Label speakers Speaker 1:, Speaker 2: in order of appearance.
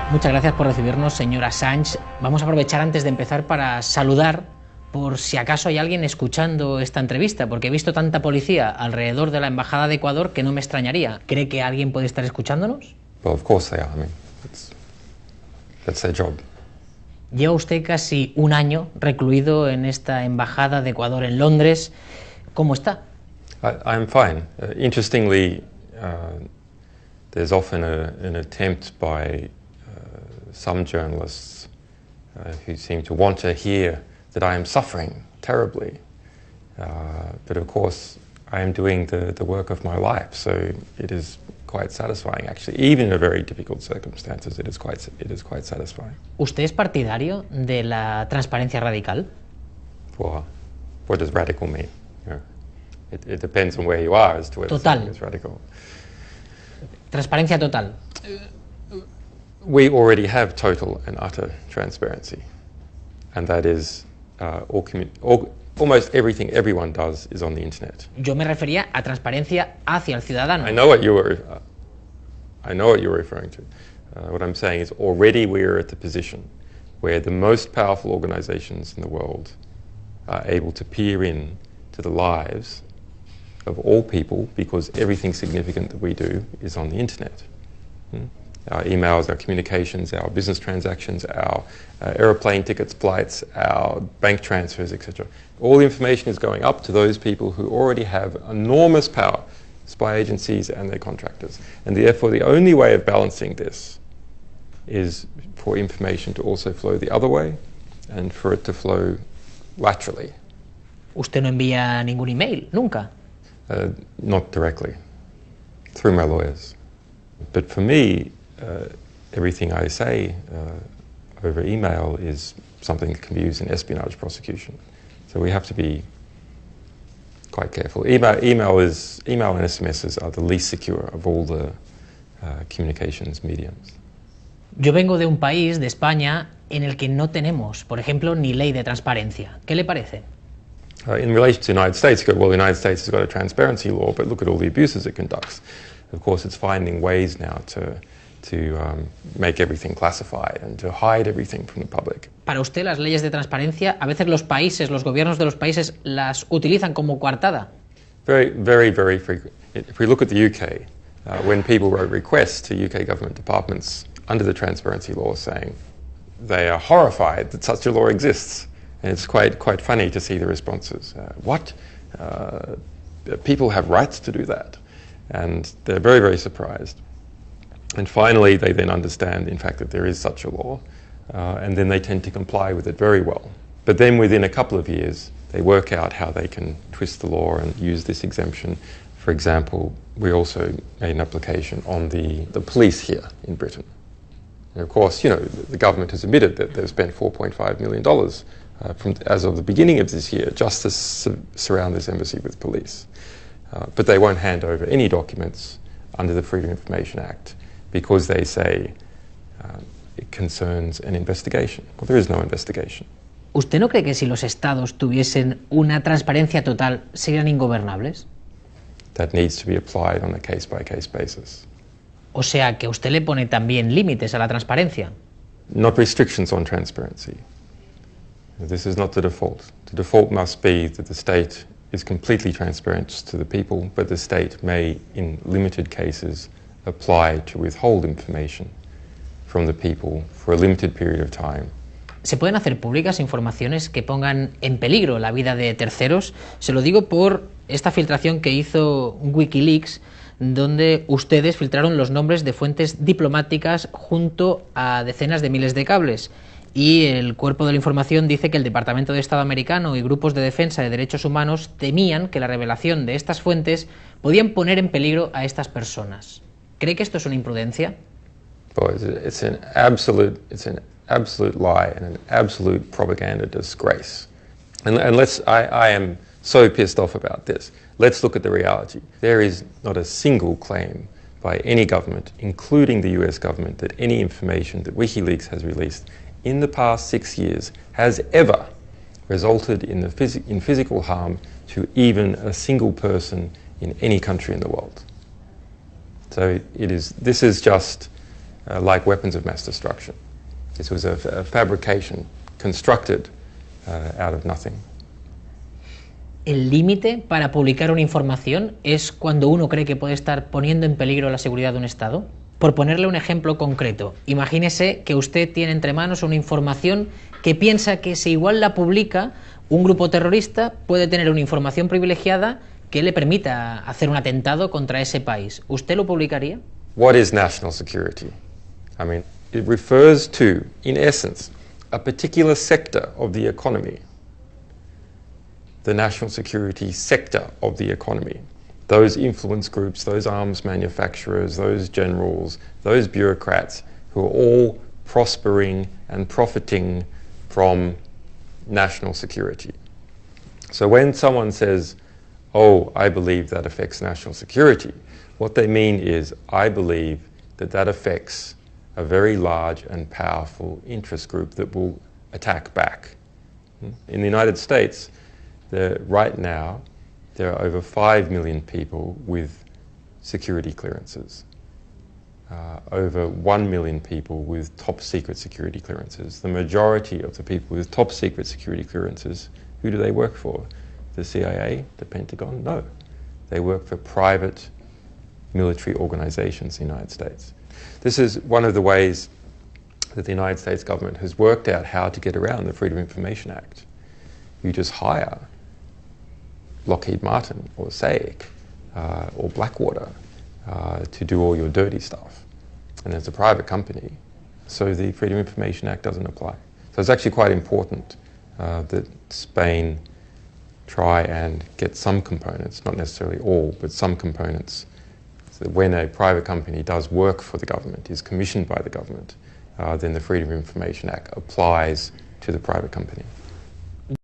Speaker 1: Muchas gracias por recibirnos, señor Assange. Vamos a aprovechar antes de empezar para saludar por si acaso hay alguien escuchando esta entrevista, porque he visto tanta policía alrededor de la Embajada de Ecuador que no me extrañaría. ¿Cree que alguien puede estar escuchándonos?
Speaker 2: Well, of course they are. I mean, that's their job.
Speaker 1: Lleva usted casi un año recluido en esta Embajada de Ecuador en Londres. ¿Cómo está?
Speaker 2: I'm fine. Interestingly, there's often an attempt by some journalists who seem to want to hear that I am suffering terribly. But of course, I am doing the work of my life, so it is quite satisfying, actually. Even in very difficult circumstances, it is quite satisfying.
Speaker 1: ¿Usted es partidario de la transparencia radical?
Speaker 2: Well, what does radical mean? You know, it depends on where you are as to whether something is radical.
Speaker 1: Transparencia total.
Speaker 2: We already have total and utter transparency, and that is almost everything everyone does is on the internet.
Speaker 1: Yo me refería a transparencia hacia el ciudadano.
Speaker 2: I know what you're referring to. What I'm saying is already we are at the position where the most powerful organizations in the world are able to peer in to the lives of all people because everything significant that we do is on the internet. Our emails, our communications, our business transactions, our aeroplane tickets, flights, our bank transfers, etc. All the information is going up to those people who already have enormous power, spy agencies and their contractors. And therefore the only way of balancing this is for information to also flow the other way and for it to flow laterally.
Speaker 1: ¿Usted no envía ningún email? ¿Nunca?
Speaker 2: Not directly, through my lawyers. But for me, everything I say over email is something that can be used in espionage prosecution. So we have to be quite careful. Email and SMSs are the least secure of all the communications mediums.
Speaker 3: Yo vengo de un país, de España, en el que no tenemos, por ejemplo, ni ley de transparencia. ¿Qué le parece?
Speaker 2: In relation to the United States, you go, well, the United States has got a transparency law, but look at all the abuses it conducts. Of course, it's finding ways now to make everything classified and to hide everything from the public.
Speaker 1: Para usted, las leyes de transparencia, a veces los países, los gobiernos de los países las utilizan como coartada.
Speaker 2: Very, very, very frequent. If we look at the UK, when people wrote requests to UK government departments under the transparency law saying they are horrified that such a law exists, and it's quite funny to see the responses. What? People have rights to do that, and they're very, very surprised. And finally, they then understand, in fact, that there is such a law, and then they tend to comply with it very well. But then within a couple of years, they work out how they can twist the law and use this exemption. For example, we also made an application on the police here in Britain. And of course, you know, the government has admitted that they've spent $4.5 million as of the beginning of this year just to surround this embassy with police. But they won't hand over any documents under the Freedom of Information Act because they say it concerns an investigation. Well, there is no investigation.
Speaker 1: ¿Usted no cree que si los estados tuviesen una transparencia total serían ingobernables?
Speaker 2: That needs to be applied on a case-by-case basis.
Speaker 1: O sea, que usted le pone también límites a la transparencia.
Speaker 2: Not restrictions on transparency. This is not the default. The default must be that the state is completely transparent to the people, but the state may, in limited cases, apply to withhold information from the people for a limited period of time.
Speaker 1: ¿Se pueden hacer públicas informaciones que pongan en peligro la vida de terceros? Se lo digo por esta filtración que hizo Wikileaks, donde ustedes filtraron los nombres de fuentes diplomáticas junto a decenas de miles de cables. Y el cuerpo de la información dice que el Departamento de Estado americano y grupos de defensa de derechos humanos temían que la revelación de estas fuentes podían poner en peligro a estas personas. ¿Cree que esto es una imprudencia?
Speaker 2: Well, it's an absolute lie and an absolute propaganda disgrace. And I am so pissed off about this. Let's look at the reality. There is not a single claim by any government, including the US government, that any information that WikiLeaks has released in the past 6 years has ever resulted in physical harm to even a single person in any country in the world. So this is just like weapons of mass destruction. This was a fabrication constructed out of nothing.
Speaker 3: ¿El límite para publicar una información es cuando uno cree que puede estar poniendo en peligro la seguridad de un Estado? Por ponerle un ejemplo concreto, imagínese que usted tiene entre manos una información que piensa que si igual la publica, un grupo terrorista puede tener una información privilegiada que le permita hacer un atentado contra ese país. ¿Usted lo publicaría?
Speaker 2: What is national security? I mean, it refers to, in essence, a particular sector of the economy. The national security sector of the economy. Those influence groups, those arms manufacturers, those generals, those bureaucrats who are all prospering and profiting from national security. So when someone says, oh, I believe that affects national security, what they mean is, I believe that that affects a very large and powerful interest group that will attack back. In the United States, right now, there are over 5 million people with security clearances. Over 1 million people with top secret security clearances. The majority of the people with top secret security clearances, who do they work for? The CIA, the Pentagon? No. They work for private military organizations in the United States. This is one of the ways that the United States government has worked out how to get around the Freedom of Information Act. You just hire Lockheed Martin or SAIC or Blackwater to do all your dirty stuff. And it's a private company, so the Freedom of Information Act doesn't apply. So it's actually quite important that Spain try and get some components, not necessarily all, but some components, so that when a private company does work for the government, is commissioned by the government, then the Freedom of Information Act applies to the private company.